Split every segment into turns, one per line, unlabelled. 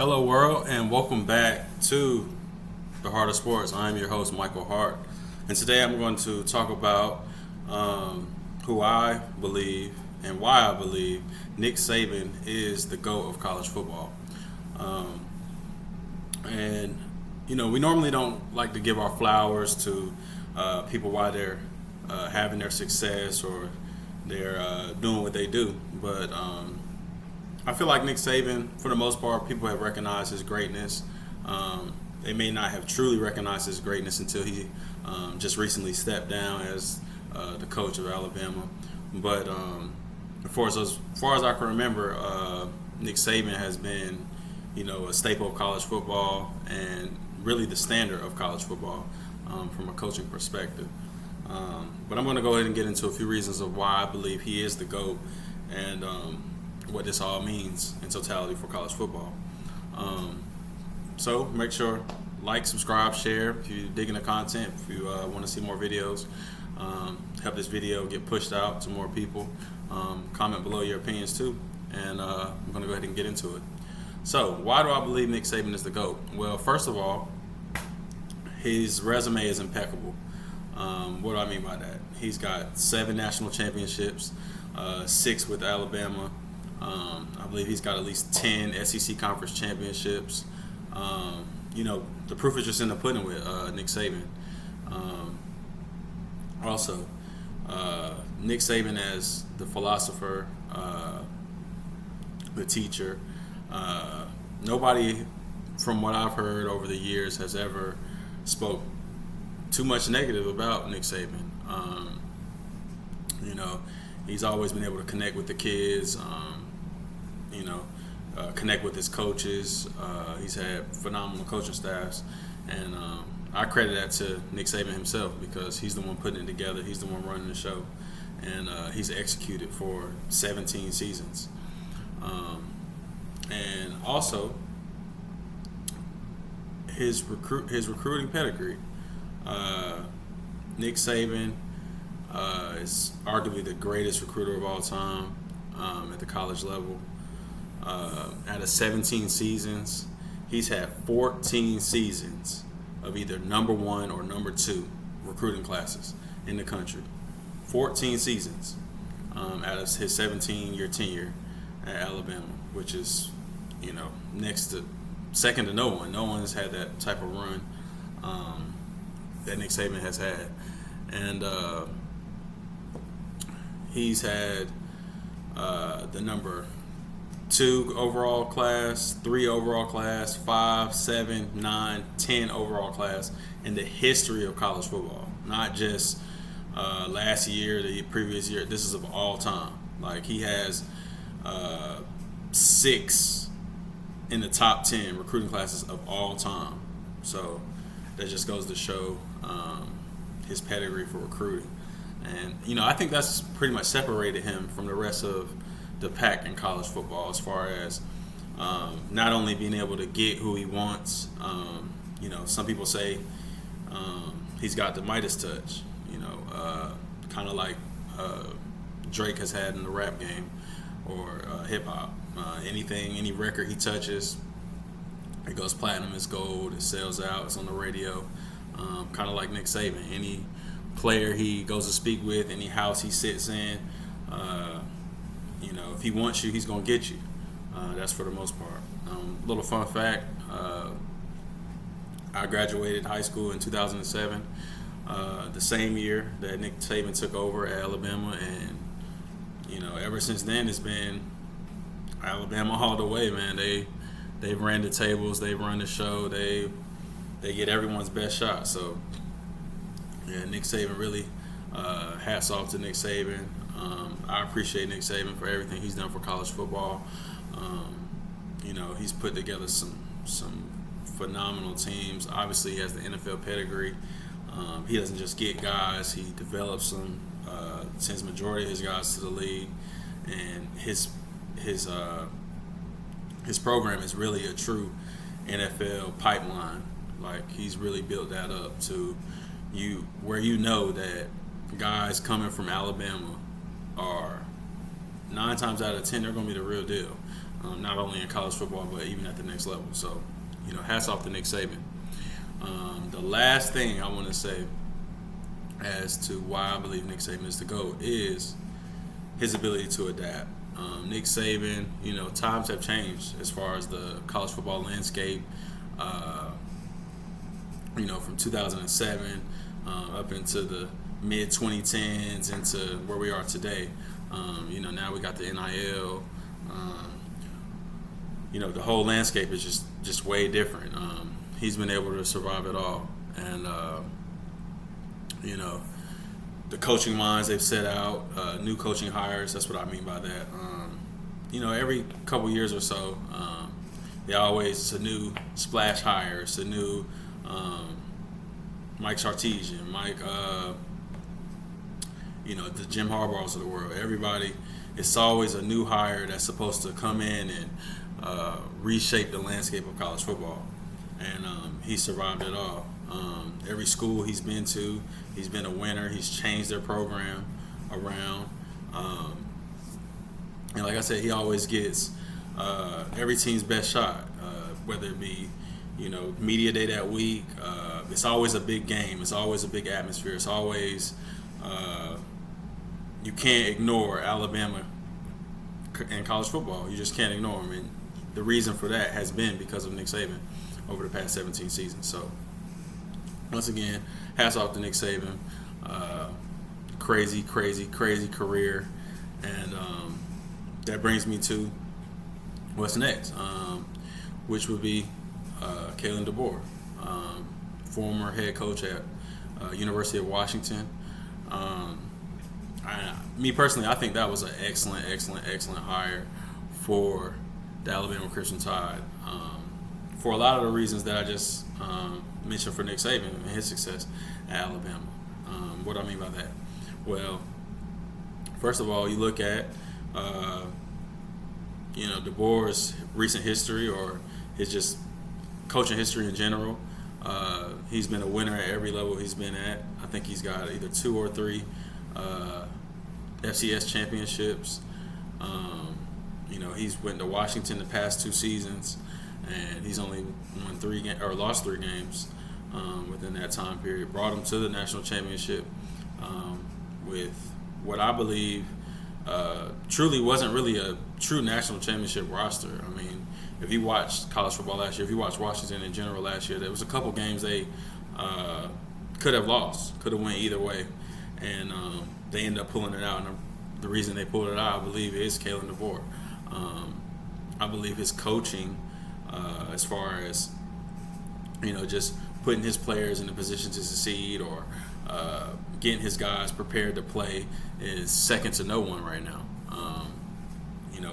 Hello, world, and welcome back to the Heart of Sports. I'm your host, Michael Hart, and today I'm going to talk about who I believe and why I believe Nick Saban is the GOAT of college football. Um, and we normally don't like to give our flowers to people while they're having their success or they're doing what they do, but I feel like Nick Saban, for the most part, people have recognized his greatness. They may not have truly recognized his greatness until he just recently stepped down as the coach of Alabama. But as far as I can remember, Nick Saban has been, a staple of college football and really the standard of college football from a coaching perspective. But I'm going to go ahead and get into a few reasons of why I believe he is the GOAT and what this all means in totality for college football. So make sure like, subscribe, share if you're digging the content, if you want to see more videos, help this video get pushed out to more people. Comment below your opinions too, and I'm going to go ahead and get into it. So why do I believe Nick Saban is the GOAT? Well, first of all, his resume is impeccable. What do I mean by that? He's got 7 national championships, 6 with Alabama. I believe he's got at least 10 SEC conference championships. The proof is just in the pudding with Nick Saban. Also, Nick Saban as the philosopher, the teacher. Nobody, from what I've heard over the years, has ever spoke too much negative about Nick Saban. He's always been able to connect with the kids. Connect with his coaches. He's had phenomenal coaching staffs, and I credit that to Nick Saban himself because he's the one putting it together. He's the one running the show, and he's executed for 17 seasons. And also his recruiting pedigree. Nick Saban is arguably the greatest recruiter of all time at the college level. Out of 17 seasons, he's had 14 seasons of either number 1 or number 2 recruiting classes in the country. 14 seasons out of his 17-year tenure at Alabama, which is, second to no one. No one has had that type of run that Nick Saban has had. And he's had the number 2 overall class, 3 overall class, 5, 7, 9, 10 overall class in the history of college football. Not just last year, the previous year. This is of all time. Like, he has 6 in the top 10 recruiting classes of all time. So that just goes to show his pedigree for recruiting. And, I think that's pretty much separated him from the rest of the pack in college football as far as not only being able to get who he wants. Some people say he's got the Midas touch, kind of like Drake has had in the rap game or hip-hop. Any record he touches, it goes platinum, it's gold, it sells out, it's on the radio. Kind of like Nick Saban. Any player he goes to speak with, any house he sits in, if he wants you, he's going to get you. That's for the most part. Little fun fact, I graduated high school in 2007, the same year that Nick Saban took over at Alabama, and, ever since then it's been Alabama all the way, man. They've ran the tables, they've run the show, they get everyone's best shot. So, yeah, Nick Saban really, hats off to Nick Saban. I appreciate Nick Saban for everything he's done for college football. He's put together some phenomenal teams. Obviously, he has the NFL pedigree. He doesn't just get guys; he develops them. Sends majority of his guys to the league, and his program is really a true NFL pipeline. Like, he's really built that up to where that guys coming from Alabama are 9 times out of 10 they're going to be the real deal. not only in college football but even at the next level. So, hats off to Nick Saban. The last thing I want to say as to why I believe Nick Saban is the GOAT is his ability to adapt. Nick Saban, times have changed as far as the college football landscape. From 2007 up into the mid 2010s into where we are today. Now we got the NIL. The whole landscape is just way different. He's been able to survive it all, and the coaching minds they've set out, new coaching hires. That's what I mean by that. Every couple years or so, it's a new splash hire. It's a new Mike Sarteesian, the Jim Harbaughs of the world. Everybody, it's always a new hire that's supposed to come in and reshape the landscape of college football. And he survived it all. Every school he's been to, he's been a winner. He's changed their program around. And like I said, he always gets every team's best shot, whether it be, media day that week. It's always a big game. It's always a big atmosphere. It's always, you can't ignore Alabama in college football. You just can't ignore them. And the reason for that has been because of Nick Saban over the past 17 seasons. So, once again, hats off to Nick Saban. Crazy career. And that brings me to what's next, which would be Kalen Deboar, former head coach at University of Washington. Me personally, I think that was an excellent hire for the Alabama Crimson Tide, for a lot of the reasons that I just mentioned for Nick Saban and his success at Alabama. What do I mean by that? Well, first of all, you look at Deboar's recent history, or his just coaching history in general. He's been a winner at every level he's been at. I think he's got either 2 or 3 FCS championships. He's went to Washington the past 2 seasons, and he's only won 3 or lost 3 games within that time period. Brought him to the national championship with what I believe truly wasn't really a true national championship roster. I mean, if you watched college football last year, if you watched Washington in general last year, there was a couple games they could have lost, could have went either way, and they ended up pulling it out. And the reason they pulled it out, I believe, is Kalen Deboar. I believe his coaching, as far as just putting his players in a position to succeed, or getting his guys prepared to play, is second to no one right now.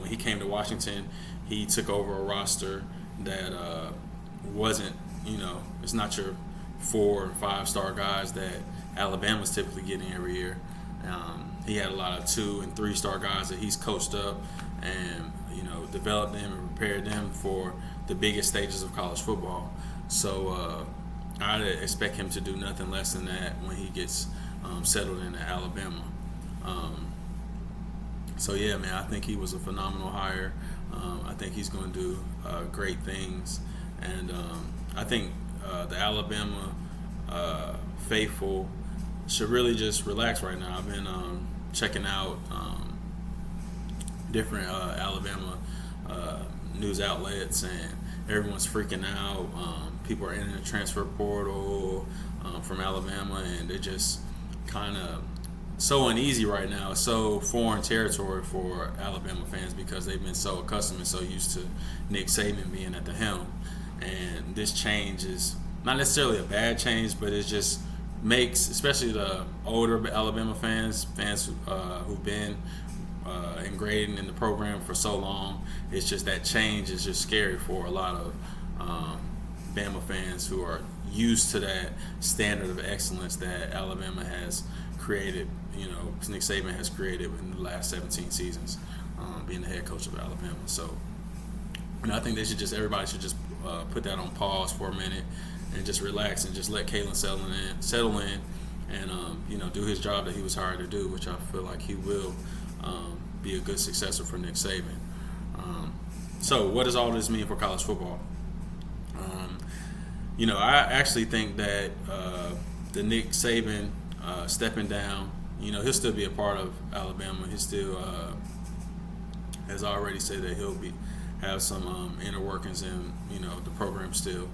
When he came to Washington, he took over a roster that wasn't, it's not your 4 and 5-star guys that Alabama's typically getting every year. He had a lot of 2 and 3-star guys that he's coached up and developed them and prepared them for the biggest stages of college football. So I'd expect him to do nothing less than that when he gets settled into Alabama. So yeah, man, I think he was a phenomenal hire. I think he's going to do great things, and I think the Alabama faithful should really just relax right now. I've been checking out different Alabama news outlets, and everyone's freaking out. People are in the transfer portal from Alabama, and they're just kind of so uneasy right now. It's so foreign territory for Alabama fans because they've been so accustomed and so used to Nick Saban being at the helm. And this change is not necessarily a bad change, but it just makes, especially the older Alabama fans who've been ingrained in the program for so long, it's just that change is just scary for a lot of Bama fans who are used to that standard of excellence that Alabama has created, Nick Saban has created in the last 17 seasons, being the head coach of Alabama. So, I think everybody should just put that on pause for a minute and just relax and just let Kalen settle in, and do his job that he was hired to do, which I feel like he will be a good successor for Nick Saban. So, what does all this mean for college football? I actually think that the Nick Saban stepping down, he'll still be a part of Alabama. He still has already said that he'll have some inner workings in the program still,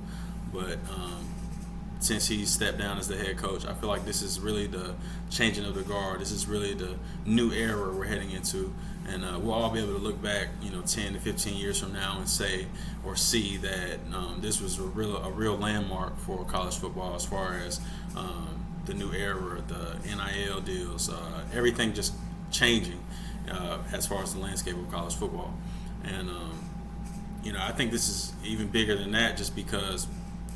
but since he stepped down as the head coach, I feel like this is really the changing of the guard. This is really the new era we're heading into, and we'll all be able to look back, 10 to 15 years from now and say or see that this was a real landmark for college football as far as the new era, the NIL deals, everything just changing as far as the landscape of college football. And I think this is even bigger than that, just because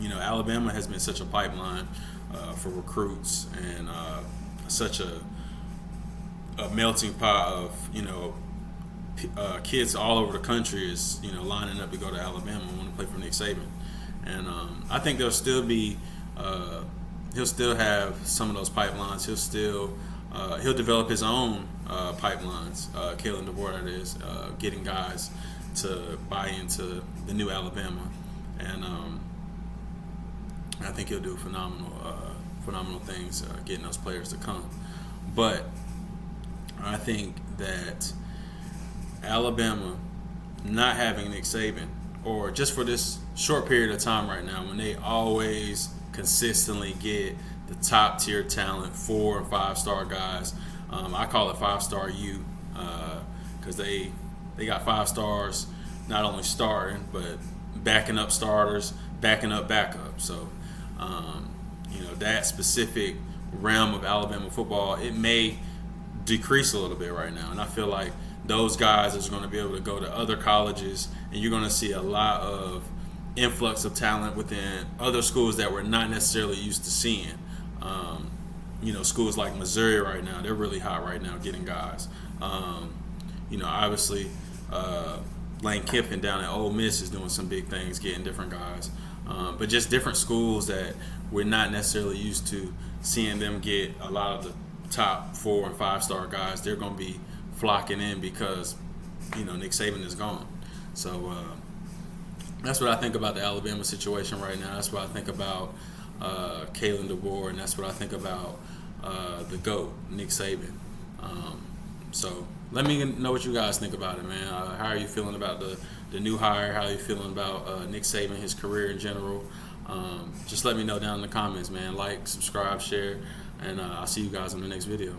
Alabama has been such a pipeline for recruits and such a melting pot of kids all over the country is lining up to go to Alabama and want to play for Nick Saban. And I think there'll still be he'll still have some of those pipelines. He'll develop his own pipelines. Kalen Deboar, that is, getting guys to buy into the new Alabama, and I think he'll do phenomenal things getting those players to come. But I think that Alabama not having Nick Saban, or just for this short period of time right now, when they always consistently get the top tier talent, 4 and 5 star guys. I call it 5-star U, because they got 5 stars not only starting but backing up starters, backing up backups. So that specific realm of Alabama football, it may decrease a little bit right now, and I feel like those guys are going to be able to go to other colleges, and you're going to see a lot of influx of talent within other schools that we're not necessarily used to seeing. Schools like Missouri right now, they're really hot right now getting guys. Obviously, Lane Kiffin down at Ole Miss is doing some big things, getting different guys. But just different schools that we're not necessarily used to seeing them get a lot of the top 4 and 5 star guys. They're going to be flocking in because, Nick Saban is gone. So that's what I think about the Alabama situation right now. That's what I think about Kalen Deboar, and that's what I think about the GOAT, Nick Saban. So let me know what you guys think about it, man. How are you feeling about the new hire? How are you feeling about Nick Saban, his career in general? Just let me know down in the comments, man. Like, subscribe, share, and I'll see you guys in the next video.